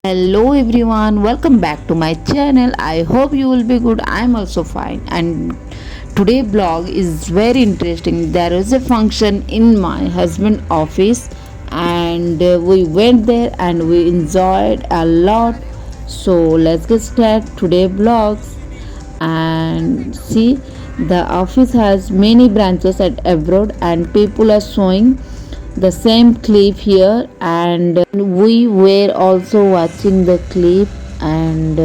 Hello everyone, welcome back to my channel. I hope you will be good. I am also fine. And today blog is very interesting. There was a function in my husband office and we went there and we enjoyed a lot. So let's get started today vlogs and see the office has many branches at abroad and people are showing the same clip here and we were also watching the clip and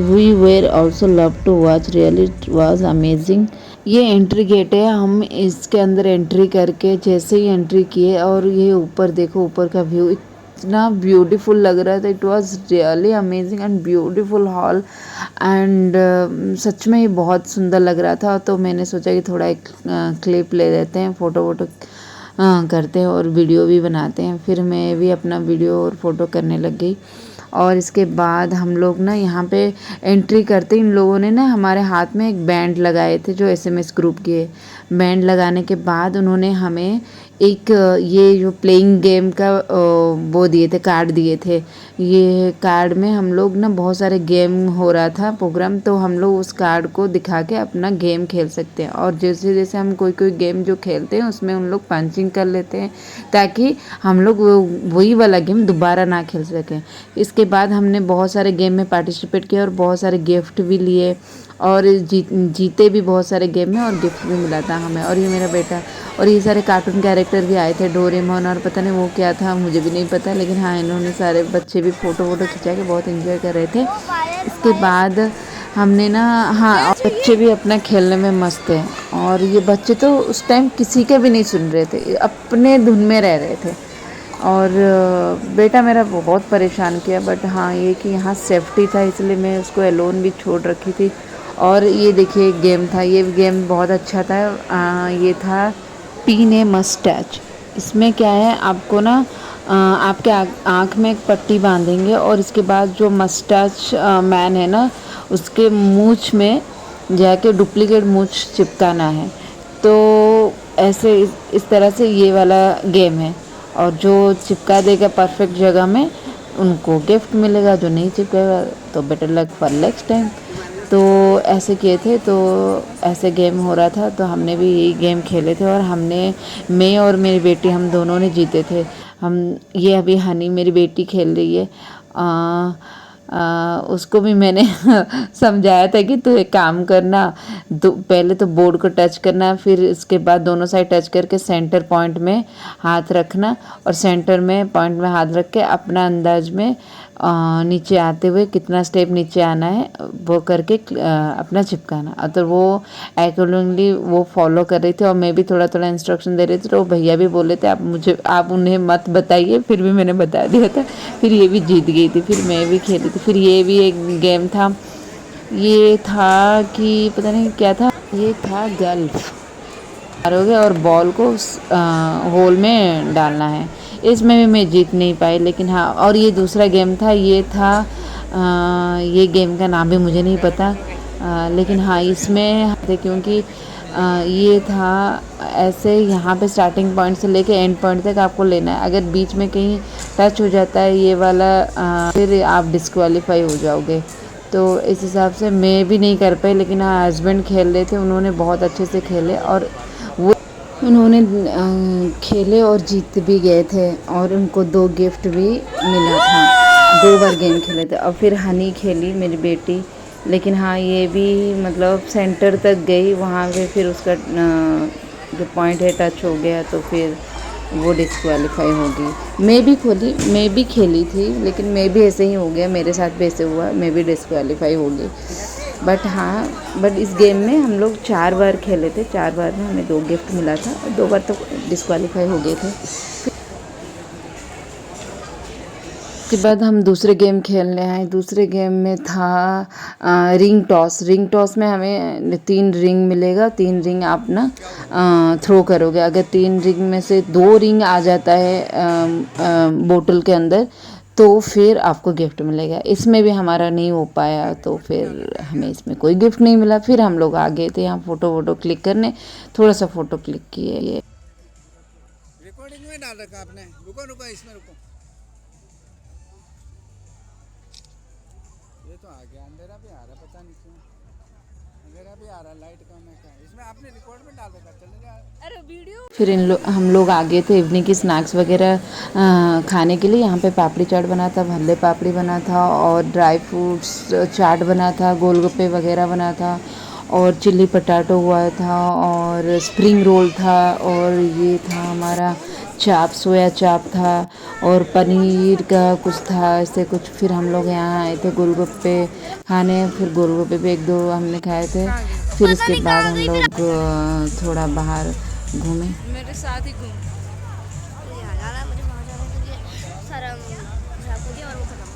we were also love to watch. Really it was amazing. ये entry gate है. हम इसके अंदर entry करके जैसे ही entry किए और ये ऊपर देखो, ऊपर का व्यू इतना ब्यूटीफुल लग रहा था. It was really amazing and beautiful hall and such में ये बहुत सुंदर लग रहा था. तो मैंने सोचा कि थोड़ा एक क्लिप ले लेते हैं, फ़ोटो वोटो करते हैं और वीडियो भी बनाते हैं. फिर मैं भी अपना वीडियो और फ़ोटो करने लग गई. और इसके बाद हम लोग ना यहाँ पे एंट्री करते इन लोगों ने ना हमारे हाथ में एक बैंड लगाए थे जो एसएमएस ग्रुप के. बैंड लगाने के बाद उन्होंने हमें एक ये जो प्लेइंग गेम का वो दिए थे, कार्ड दिए थे. ये कार्ड में हम लोग ना बहुत सारे गेम हो रहा था प्रोग्राम, तो हम लोग उस कार्ड को दिखा के अपना गेम खेल सकते हैं. और जैसे जैसे हम कोई कोई गेम जो खेलते हैं उसमें उन लोग पंचिंग कर लेते हैं ताकि हम लोग वही वाला गेम दोबारा ना खेल सकें. इसके बाद हमने बहुत सारे गेम में पार्टिसिपेट किया और बहुत सारे गिफ्ट भी लिए और जीते भी बहुत सारे गेम में और गिफ्ट भी मिला था हमें. और ये मेरा बेटा और ये सारे कार्टून कैरेक्टर भी आए थे, डोरेमोन और पता नहीं वो क्या था, मुझे भी नहीं पता. लेकिन हाँ, इन्होंने सारे बच्चे भी फ़ोटो वोटो खिंचा के बहुत एंजॉय कर रहे थे. इसके बाद हमने ना, हाँ, और बच्चे भी अपना खेलने में मस्त हैं. और ये बच्चे तो उस टाइम किसी के भी नहीं सुन रहे थे, अपने धुन में रह रहे थे. और बेटा मेरा बहुत परेशान किया. बट हाँ, ये कि यहाँ सेफ्टी था इसलिए मैं उसको अलोन भी छोड़ रखी थी. और ये देखिए एक गेम था, ये गेम बहुत अच्छा था. ये था पीन ए मस्टैच. इसमें क्या है, आपको ना आपके आँख में एक पट्टी बांधेंगे और इसके बाद जो मस्टैच मैन है ना उसके मूंछ में जाके डुप्लीकेट मूंछ चिपकाना है. तो ऐसे इस तरह से ये वाला गेम है. और जो चिपका देगा परफेक्ट जगह में उनको गिफ्ट मिलेगा, जो नहीं चिपकेगा तो better luck for next time. तो ऐसे किए थे. तो ऐसे गेम हो रहा था तो हमने भी यही गेम खेले थे और मैं और मेरी बेटी हम दोनों ने जीते थे. हम ये अभी हनी मेरी बेटी खेल रही है. उसको भी मैंने समझाया था कि तू एक काम करना, पहले तो बोर्ड को टच करना, फिर इसके बाद दोनों साइड टच करके सेंटर पॉइंट में हाथ रखना और सेंटर में पॉइंट में हाथ रख के अपना अंदाज में नीचे आते हुए कितना स्टेप नीचे आना है वो करके अपना चिपकाना. तो वो अकॉर्डिंगली वो फॉलो कर रही थी और मैं भी थोड़ा थोड़ा इंस्ट्रक्शन दे रही थी. तो भैया भी बोले थे आप उन्हें मत बताइए, फिर भी मैंने बता दिया था. फिर ये भी जीत गई थी, फिर मैं भी खेली थी. फिर ये भी एक गेम था, ये था कि पता नहीं क्या था, ये था गल्फ. मारोगे और बॉल को होल में डालना है. इसमें भी मैं जीत नहीं पाई. लेकिन हाँ, और ये दूसरा गेम था, ये था ये गेम का नाम भी मुझे नहीं पता. लेकिन हाँ, इसमें थे क्योंकि ये था ऐसे यहाँ पे स्टार्टिंग पॉइंट से लेके एंड पॉइंट तक आपको लेना है. अगर बीच में कहीं टच हो जाता है ये वाला फिर आप डिस्क्वालीफाई हो जाओगे. तो इस हिसाब से मैं भी नहीं कर पाई. लेकिन हाँ, हस्बैंड खेल रहे थे, उन्होंने बहुत अच्छे से खेले और वो उन्होंने खेले और जीत भी गए थे और उनको 2 गिफ्ट भी मिला था. 2 बार गेम खेले थे. और फिर हनी खेली मेरी बेटी. लेकिन हाँ, ये भी मतलब सेंटर तक गई, वहाँ पे फिर उसका जो पॉइंट है टच हो गया तो फिर वो डिस्क्वालीफाई होगी. मैं भी खेली थी लेकिन मैं भी ऐसे ही हो गया, मेरे साथ भी ऐसे हुआ, मैं भी डिस्क्वालीफाई हो गई. बट इस गेम में हम लोग 4 बार खेले थे. 4 बार में हमें 2 गिफ्ट मिला था और 2 बार तो डिस्क्वालीफाई हो गए थे. उसके बाद हम दूसरे गेम खेलने आए. दूसरे गेम में था रिंग टॉस. रिंग टॉस में हमें 3 रिंग मिलेगा. 3 रिंग आप ना थ्रो करोगे. अगर 3 रिंग में से 2 रिंग आ जाता है बोतल के अंदर तो फिर आपको गिफ्ट मिलेगा. इसमें भी हमारा नहीं हो पाया तो फिर हमें इसमें कोई गिफ्ट नहीं मिला. फिर हम लोग आ गए थे यहाँ फ़ोटो वोटो क्लिक करने. थोड़ा सा फ़ोटो क्लिक किए. ये रिकॉर्डिंग में डाल रखा आपने. रुको रुको, इसमें रुको. तो आ गया, अंधेरा भी आ रहा है, पता नहीं क्यों अंधेरा भी आ रहा है, लाइट कम है क्या इसमें, आपने रिकॉर्ड में डाल रखा चलेगा। अरे वीडियो फिर हम लोग आ गए थे इवनिंग की स्नैक्स वगैरह खाने के लिए। यहाँ पे पापड़ी चाट बना था, भल्ले पापड़ी बना था और ड्राई फ्रूट्स चाट बना था, गोलगप्पे वगैरह बना था और चिल्ली पटाटो हुआ था और स्प्रिंग रोल था और ये था हमारा चाप, सोया चाप था और पनीर का कुछ था ऐसे कुछ। फिर हम लोग यहाँ आए थे गोलगप्पे खाने, फिर गोलगप्पे भी एक दो हमने खाए थे। फिर उसके बाद हम लोग थोड़ा बाहर घूमे। मेरे साथ ही घूम। मुझे वहाँ जाने के लिए सारा और वो खत्म।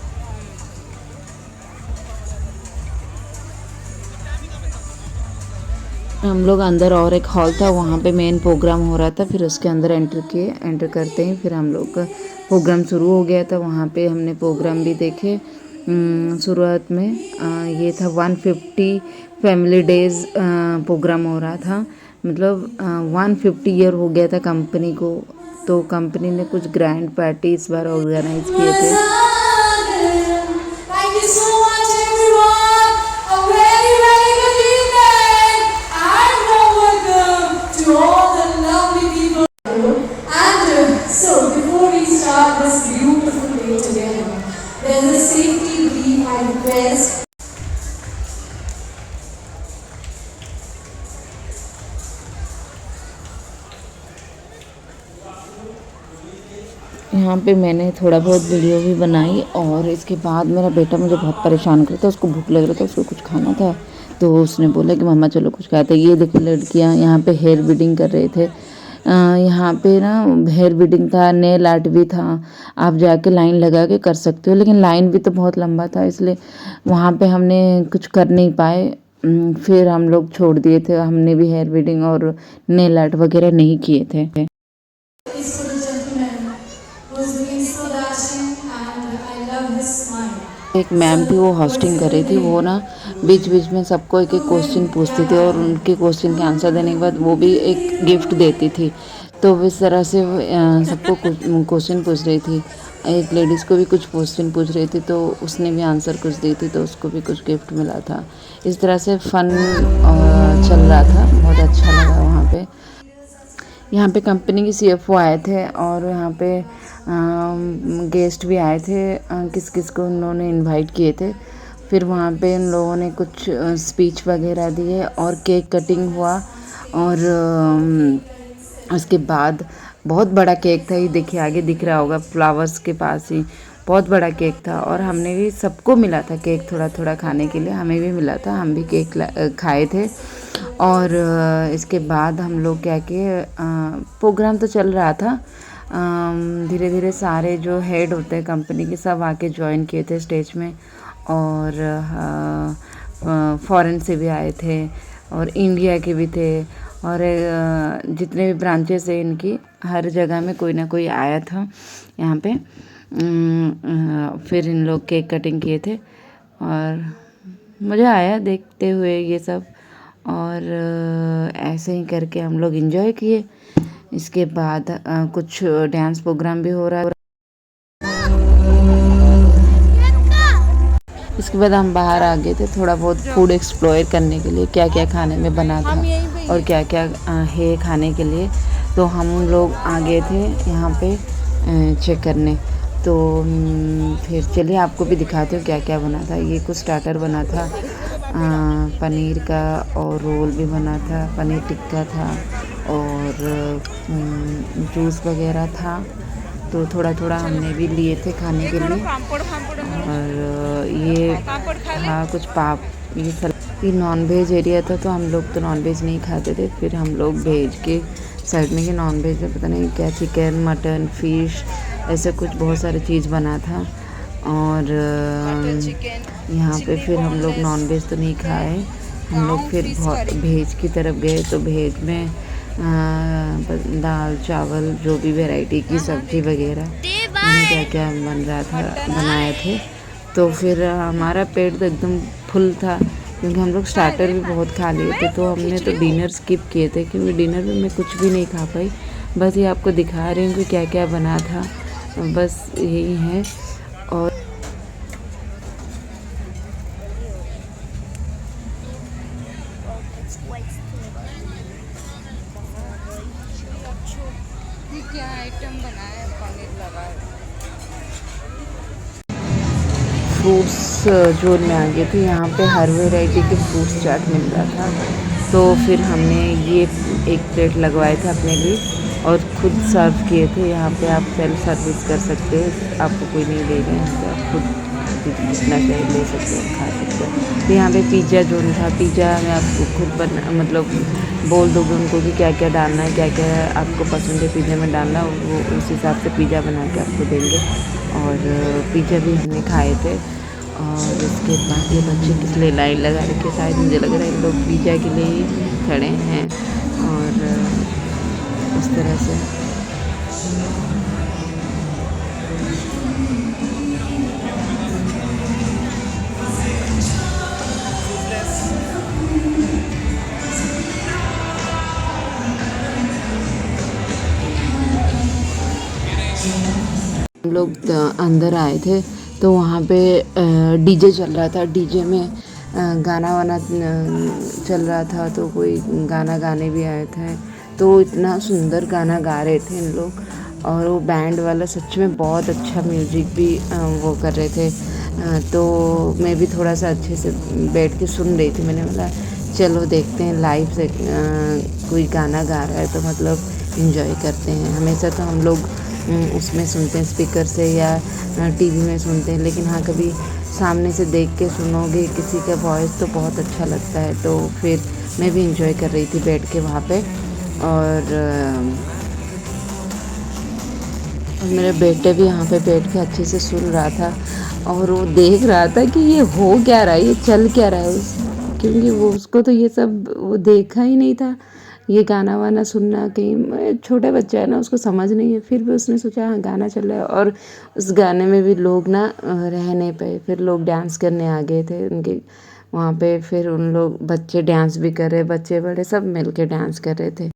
हम लोग अंदर और एक हॉल था, वहाँ पे मेन प्रोग्राम हो रहा था। फिर उसके अंदर एंटर करते ही फिर हम लोग का प्रोग्राम शुरू हो गया था। वहाँ पे हमने प्रोग्राम भी देखे। शुरुआत में ये था 150 फैमिली डेज प्रोग्राम हो रहा था, मतलब 150 ईयर हो गया था कंपनी को, तो कंपनी ने कुछ ग्रैंड पार्टी इस बार ऑर्गेनाइज किए थे। There's a safety brief I request. यहाँ पे मैंने थोड़ा बहुत वीडियो भी बनाई और इसके बाद मेरा बेटा मुझे बहुत परेशान कर रहा था, उसको भूख लग रहा था, उसको कुछ खाना था, तो उसने बोला कि मम्मा चलो कुछ खाते। ये देखो लड़कियाँ यहाँ पे हेयर बीडिंग कर रहे थे। यहाँ पे ना हेयर बीडिंग था, नेल आर्ट भी था, आप जाके लाइन लगा के कर सकते हो, लेकिन लाइन भी तो बहुत लंबा था इसलिए वहाँ पे हमने कुछ कर नहीं पाए। फिर हम लोग छोड़ दिए थे, हमने भी हेयर बीडिंग और नेल आर्ट वगैरह नहीं किए थे। एक मैम थी वो होस्टिंग कर रही थी, वो ना बीच बीच में सबको एक एक क्वेश्चन पूछती थी और उनके क्वेश्चन के आंसर देने के बाद वो भी एक गिफ्ट देती थी। तो इस तरह से सबको क्वेश्चन पूछ रही थी। एक लेडीज़ को भी कुछ क्वेश्चन पूछ रही थी तो उसने भी आंसर कुछ दी थी, तो उसको भी कुछ गिफ्ट मिला था। इस तरह से फन चल रहा था, बहुत अच्छा लगा वहाँ पे। यहाँ पे कंपनी के CFO आए थे और यहाँ पे गेस्ट भी आए थे, किस किस को उन्होंने इनवाइट किए थे। फिर वहाँ पे उन लोगों ने कुछ स्पीच वगैरह दिए और केक कटिंग हुआ और उसके बाद बहुत बड़ा केक था, ये देखिए आगे दिख रहा होगा फ्लावर्स के पास ही, बहुत बड़ा केक था और हमने भी सबको मिला था केक थोड़ा थोड़ा खाने के लिए, हमें भी मिला था, हम भी केक खाए थे। और इसके बाद हम लोग क्या किए, प्रोग्राम तो चल रहा था, धीरे धीरे सारे जो हेड होते हैं कंपनी के सब आके ज्वाइन किए थे स्टेज में और फॉरेन से भी आए थे और इंडिया के भी थे और जितने भी ब्रांचेस है इनकी, हर जगह में कोई ना कोई आया था यहाँ पे। फिर इन लोग केक कटिंग किए थे और मज़ा आया देखते हुए ये सब और ऐसे ही करके हम लोग एंजॉय किए। इसके बाद कुछ डांस प्रोग्राम भी हो रहा है। इसके बाद हम बाहर आ गए थे थोड़ा बहुत फूड एक्सप्लोर करने के लिए, क्या क्या खाने में बना था और क्या क्या है खाने के लिए। तो हम लोग आ गए थे यहाँ पे चेक करने। तो फिर चलिए आपको भी दिखाती हूँ क्या क्या बना था। ये कुछ स्टार्टर बना था, पनीर का और रोल भी बना था, पनीर टिक्का था और जूस वगैरह था। तो थोड़ा थोड़ा हमने भी लिए थे खाने के लिए। और ये हाँ कुछ ये नॉन वेज एरिया था तो हम लोग तो नॉन वेज नहीं खाते थे। फिर हम लोग वेज के साइड में, कि नॉन वेज में पता नहीं क्या, चिकन मटन फिश ऐसे कुछ बहुत सारी चीज़ बना था। और यहाँ पे फिर हम लोग नॉन वेज तो नहीं खाए, हम लोग फिर भेज की तरफ गए। तो भेज में दाल चावल जो भी वैरायटी की सब्ज़ी वगैरह क्या क्या बन रहा था बनाए थे। तो फिर हमारा पेट तो एकदम फुल था क्योंकि हम लोग स्टार्टर भी बहुत खा लिए थे। तो हमने तो डिनर स्किप किए थे क्योंकि डिनर में मैं कुछ भी नहीं खा पाई। बस ये आपको दिखा रही हूँ कि क्या क्या बना था, बस यही है। और ये क्या आइटम बनाया है, पनीर लगा है। फ्रूट्स जोन में आ गए थे। यहाँ पे हर वैरायटी के फ्रूट्स चाट मिल रहा था, तो फिर हमने ये एक प्लेट लगवाए थे अपने लिए और खुद सर्व किए थे। यहाँ पे आप सेल्फ सर्विस कर सकते हो, आपको कोई नहीं दे रहे हैं, तो आप खुद जितना चाहे ले सकते हो, खा सकते हो। तो यहाँ पे पिज़्ज़ा जोन था। पिज़्ज़ा में आपको खुद मतलब बोल दोगे उनको कि क्या क्या डालना है, क्या क्या आपको पसंद है पिज़्ज़ा में डालना, वो उस हिसाब से पिज़्ज़ा बना के आपको देंगे। और पिज़्ज़ा भी हमने खाए थे। और उसके बाद ये बच्चे किस लिए लाइन लगा रखे, शायद मुझे लग रहा है लोग पिज़्ज़ा के लिए ही खड़े हैं। और इस तरह से हम लोग अंदर आए थे, तो वहाँ पे डीजे चल रहा था। डीजे में गाना वाना चल रहा था, तो कोई गाना गाने भी आए थे। तो इतना सुंदर गाना गा रहे थे इन लोग, और वो बैंड वाला सच में बहुत अच्छा म्यूजिक भी वो कर रहे थे। तो मैं भी थोड़ा सा अच्छे से बैठ के सुन रही थी। मैंने बोला चलो देखते हैं लाइव से कोई गाना गा रहा है, तो मतलब इन्जॉय करते हैं। हमेशा तो हम लोग उसमें सुनते हैं स्पीकर से या टीवी में सुनते हैं, लेकिन हाँ कभी सामने से देख के सुनोगे किसी का वॉइस तो बहुत अच्छा लगता है। तो फिर मैं भी इंजॉय कर रही थी बैठ के वहाँ पे। और मेरे बेटे भी यहाँ पे बैठ के अच्छे से सुन रहा था, और वो देख रहा था कि ये हो क्या रहा है, ये चल क्या रहा है। क्योंकि वो उसको तो ये सब वो देखा ही नहीं था, ये गाना वाना सुनना। कहीं छोटा बच्चा है ना, उसको समझ नहीं है, फिर भी उसने सोचा हाँ गाना चल रहा है। और उस गाने में भी लोग ना रह नहीं पाए, फिर लोग डांस करने आ गए थे उनके वहाँ पे। फिर उन लोग बच्चे डांस भी कर रहे, बच्चे बड़े सब मिल के डांस कर रहे थे।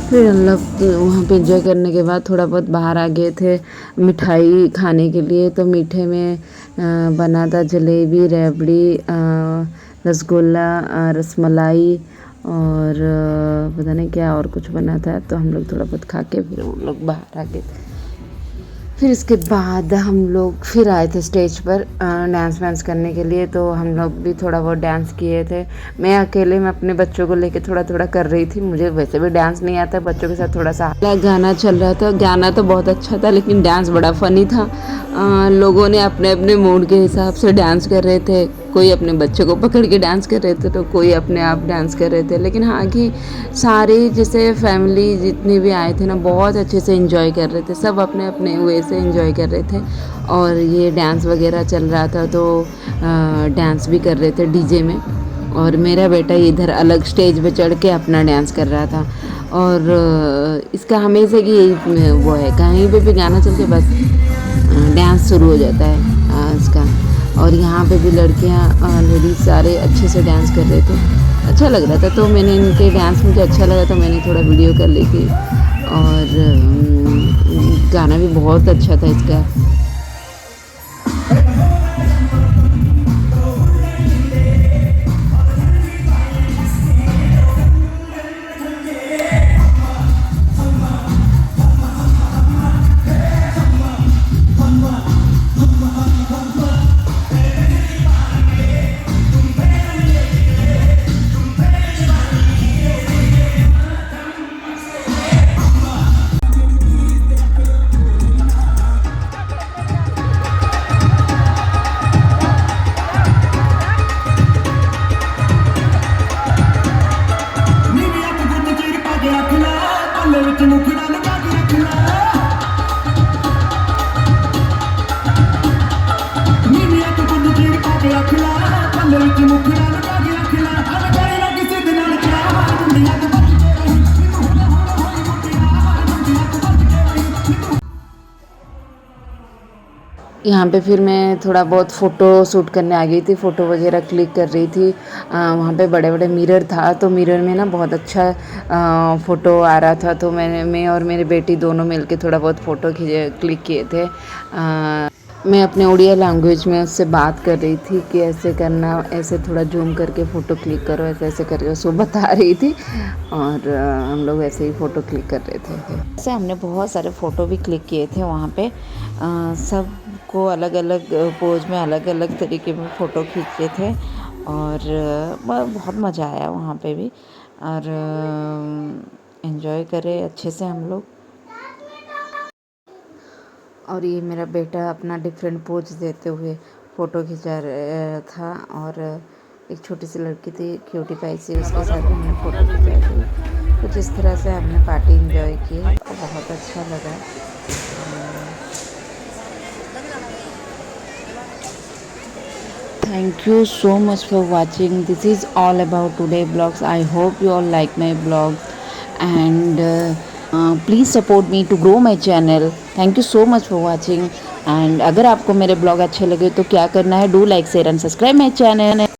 फिर हम लोग वहाँ पे एंजॉय करने के बाद थोड़ा बहुत बाहर आ गए थे मिठाई खाने के लिए। तो मीठे में बना था जलेबी, रबड़ी, रसगुल्ला, रसमलाई, और पता नहीं क्या और कुछ बना था। तो हम लोग थोड़ा बहुत खा के फिर हम लोग बाहर आ गए थे। फिर इसके बाद हम लोग फिर आए थे स्टेज पर डांस वांस करने के लिए। तो हम लोग भी थोड़ा बहुत डांस किए थे। मैं अकेले में अपने बच्चों को लेके थोड़ा थोड़ा कर रही थी, मुझे वैसे भी डांस नहीं आता, बच्चों के साथ थोड़ा सा गाना चल रहा था। गाना तो बहुत अच्छा था, लेकिन डांस बड़ा फनी था। लोगों ने अपने अपने मूड के हिसाब से डांस कर रहे थे। कोई अपने बच्चों को पकड़ के डांस कर रहे थे, तो कोई अपने आप डांस कर रहे थे। लेकिन हाँ कि सारे जैसे फैमिली जितने भी आए थे ना, बहुत अच्छे से एंजॉय कर रहे थे, सब अपने अपने वे से एंजॉय कर रहे थे। और ये डांस वगैरह चल रहा था, तो डांस भी कर रहे थे डीजे में। और मेरा बेटा इधर अलग स्टेज पे चढ़ के अपना डांस कर रहा था। और इसका हमेशा की यही वो है, कहीं पे भी गाना चल के बस डांस शुरू हो जाता है इसका। और यहाँ पे भी लड़कियाँ लेडीज सारे अच्छे से डांस कर रहे थे, अच्छा लग रहा था। तो मैंने इनके डांस मुझे अच्छा लगा, तो मैंने थोड़ा वीडियो कर ली थी। और गाना भी बहुत अच्छा था इसका। यहाँ पे फिर मैं थोड़ा बहुत फ़ोटो शूट करने आ गई थी, फ़ोटो वगैरह क्लिक कर रही थी। वहाँ पे बड़े बड़े मिरर था, तो मिरर में ना बहुत अच्छा फ़ोटो आ रहा था, तो मैं और मेरी बेटी दोनों मिलके थोड़ा बहुत फ़ोटो क्लिक किए थे। मैं अपने उड़िया लैंग्वेज में उससे बात कर रही थी कि ऐसे करना, ऐसे थोड़ा जूम करके फ़ोटो क्लिक करो, ऐसे ऐसे करके उसको बता रही थी, और हम लोग ऐसे ही फ़ोटो क्लिक कर रहे थे। ऐसे हमने बहुत सारे फ़ोटो भी क्लिक किए थे वहाँ पे। सबको अलग अलग पोज में अलग अलग तरीके में फ़ोटो खींचे थे, और बहुत मज़ा आया वहाँ पे भी, और एंजॉय करे अच्छे से हम लोग। और ये मेरा बेटा अपना डिफरेंट पोज देते हुए फ़ोटो खिंचा रहा था, और एक छोटी सी लड़की थी क्यूटी पाई सी, उसके साथ भी हमने फ़ोटो खिंचाई थी। कुछ इस तरह से हमने पार्टी एंजॉय की और बहुत अच्छा लगा। Thank you so much for watching. This is all about today vlogs. I hope you all like my vlogs, and please support me to grow my channel. Thank you so much for watching. And अगर आपको मेरे blog अच्छे लगे तो क्या करना है, do like share and subscribe my channel.